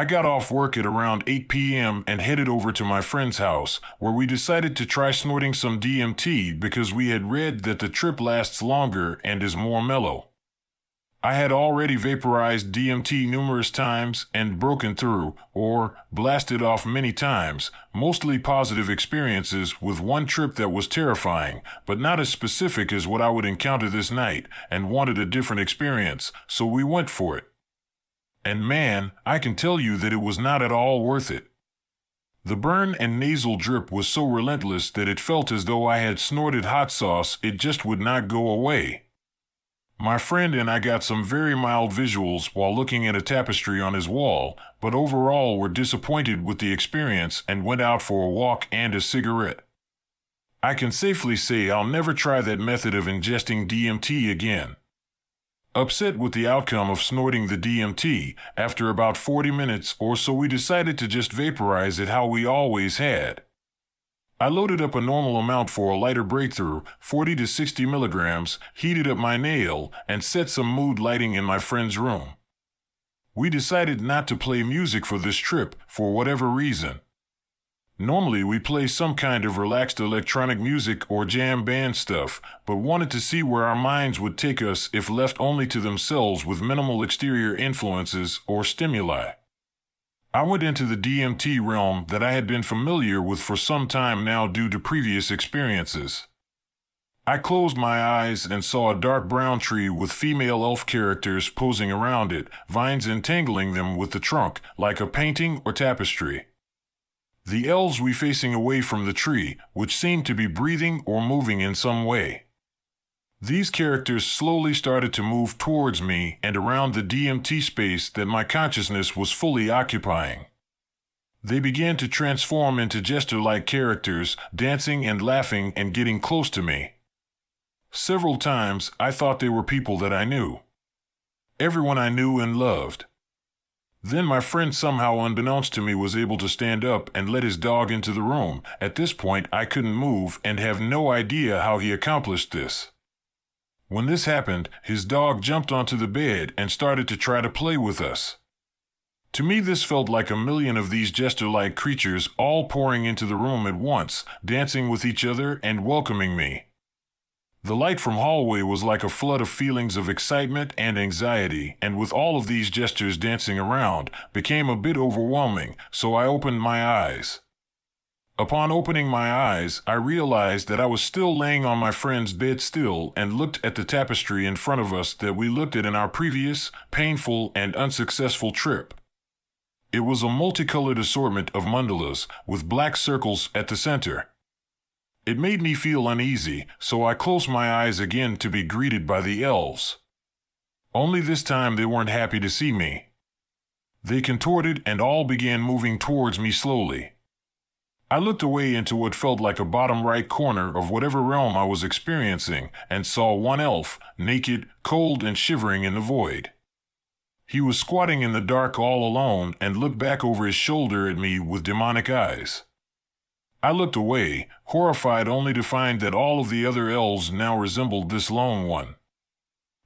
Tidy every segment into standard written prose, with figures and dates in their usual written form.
I got off work at around 8 p.m. and headed over to my friend's house, where we decided to try snorting some DMT because we had read that the trip lasts longer and is more mellow. I had already vaporized DMT numerous times and broken through, or blasted off many times, mostly positive experiences with one trip that was terrifying, but not as specific as what I would encounter this night, and wanted a different experience, so we went for it. And man, I can tell you that it was not at all worth it. The burn and nasal drip was so relentless that it felt as though I had snorted hot sauce. It just would not go away. My friend and I got some very mild visuals while looking at a tapestry on his wall, but overall were disappointed with the experience and went out for a walk and a cigarette. I can safely say I'll never try that method of ingesting DMT again. Upset with the outcome of snorting the DMT, after about 40 minutes or so we decided to just vaporize it how we always had. I loaded up a normal amount for a lighter breakthrough, 40 to 60 milligrams, heated up my nail, and set some mood lighting in my friend's room. We decided not to play music for this trip, for whatever reason. Normally we play some kind of relaxed electronic music or jam band stuff, but wanted to see where our minds would take us if left only to themselves with minimal exterior influences or stimuli. I went into the DMT realm that I had been familiar with for some time now due to previous experiences. I closed my eyes and saw a dark brown tree with female elf characters posing around it, vines entangling them with the trunk, like a painting or tapestry. The elves were facing away from the tree, which seemed to be breathing or moving in some way. These characters slowly started to move towards me and around the DMT space that my consciousness was fully occupying. They began to transform into jester-like characters, dancing and laughing and getting close to me. Several times I thought they were people that I knew. Everyone I knew and loved. Then my friend somehow unbeknownst to me was able to stand up and let his dog into the room. At this point I couldn't move and have no idea how he accomplished this. When this happened, his dog jumped onto the bed and started to try to play with us. To me this felt like a million of these jester-like creatures all pouring into the room at once, dancing with each other and welcoming me. The light from hallway was like a flood of feelings of excitement and anxiety, and with all of these jesters dancing around, became a bit overwhelming, so I opened my eyes. Upon opening my eyes, I realized that I was still laying on my friend's bed still and looked at the tapestry in front of us that we looked at in our previous, painful, and unsuccessful trip. It was a multicolored assortment of mandalas with black circles at the center. It made me feel uneasy, so I closed my eyes again to be greeted by the elves. Only this time they weren't happy to see me. They contorted and all began moving towards me slowly. I looked away into what felt like a bottom right corner of whatever realm I was experiencing and saw one elf, naked, cold, and shivering in the void. He was squatting in the dark all alone and looked back over his shoulder at me with demonic eyes. I looked away, horrified only to find that all of the other elves now resembled this lone one.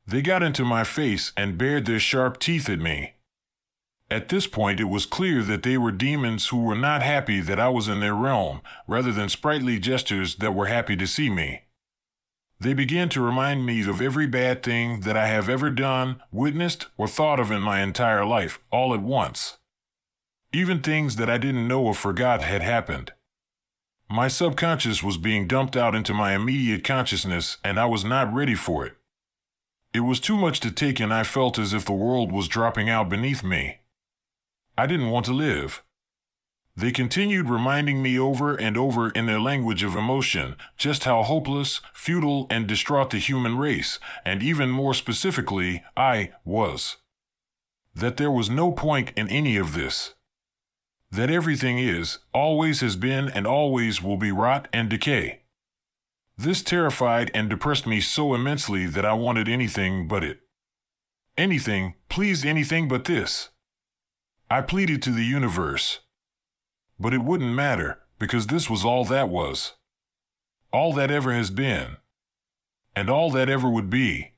They got into my face and bared their sharp teeth at me. At this point, it was clear that they were demons who were not happy that I was in their realm, rather than sprightly jesters that were happy to see me. They began to remind me of every bad thing that I have ever done, witnessed, or thought of in my entire life, all at once. Even things that I didn't know or forgot had happened. My subconscious was being dumped out into my immediate consciousness, and I was not ready for it. It was too much to take, and I felt as if the world was dropping out beneath me. I didn't want to live. They continued reminding me over and over in their language of emotion just how hopeless, futile, and distraught the human race, and even more specifically, I was. That there was no point in any of this. That everything is, always has been, and always will be rot and decay. This terrified and depressed me so immensely that I wanted anything but it. Anything, please, anything but this. I pleaded to the universe. But it wouldn't matter, because this was all that was. All that ever has been. And all that ever would be.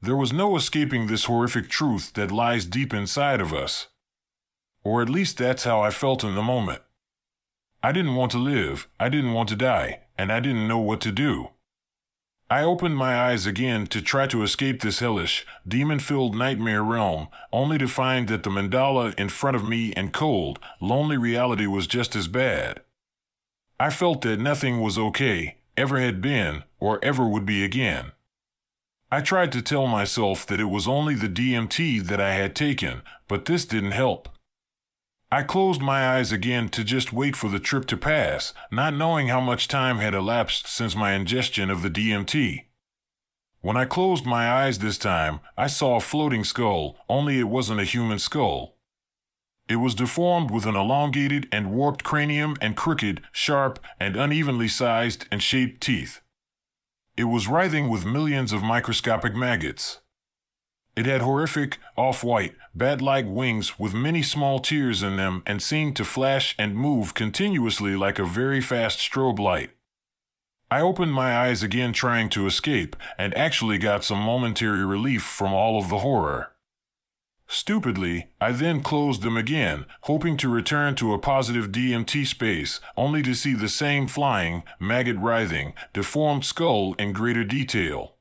There was no escaping this horrific truth that lies deep inside of us. Or at least that's how I felt in the moment. I didn't want to live, I didn't want to die, and I didn't know what to do. I opened my eyes again to try to escape this hellish, demon-filled nightmare realm, only to find that the mandala in front of me and cold, lonely reality was just as bad. I felt that nothing was okay, ever had been, or ever would be again. I tried to tell myself that it was only the DMT that I had taken, but this didn't help. I closed my eyes again to just wait for the trip to pass, not knowing how much time had elapsed since my ingestion of the DMT. When I closed my eyes this time, I saw a floating skull, only it wasn't a human skull. It was deformed with an elongated and warped cranium and crooked, sharp, and unevenly sized and shaped teeth. It was writhing with millions of microscopic maggots. It had horrific, off-white, bat-like wings with many small tears in them and seemed to flash and move continuously like a very fast strobe light. I opened my eyes again trying to escape, and actually got some momentary relief from all of the horror. Stupidly, I then closed them again, hoping to return to a positive DMT space, only to see the same flying, maggot-writhing, deformed skull in greater detail.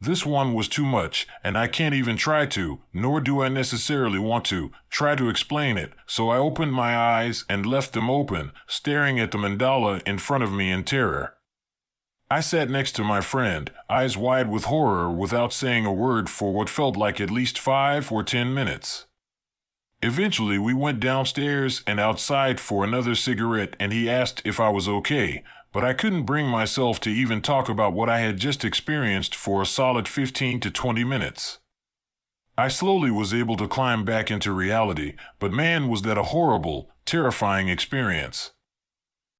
This one was too much, and I can't even try to, nor do I necessarily want to, try to explain it, so I opened my eyes and left them open, staring at the mandala in front of me in terror. I sat next to my friend, eyes wide with horror without saying a word for what felt like at least 5 or 10 minutes. Eventually we went downstairs and outside for another cigarette and he asked if I was okay, but I couldn't bring myself to even talk about what I had just experienced for a solid 15 to 20 minutes. I slowly was able to climb back into reality, but man was that a horrible, terrifying experience.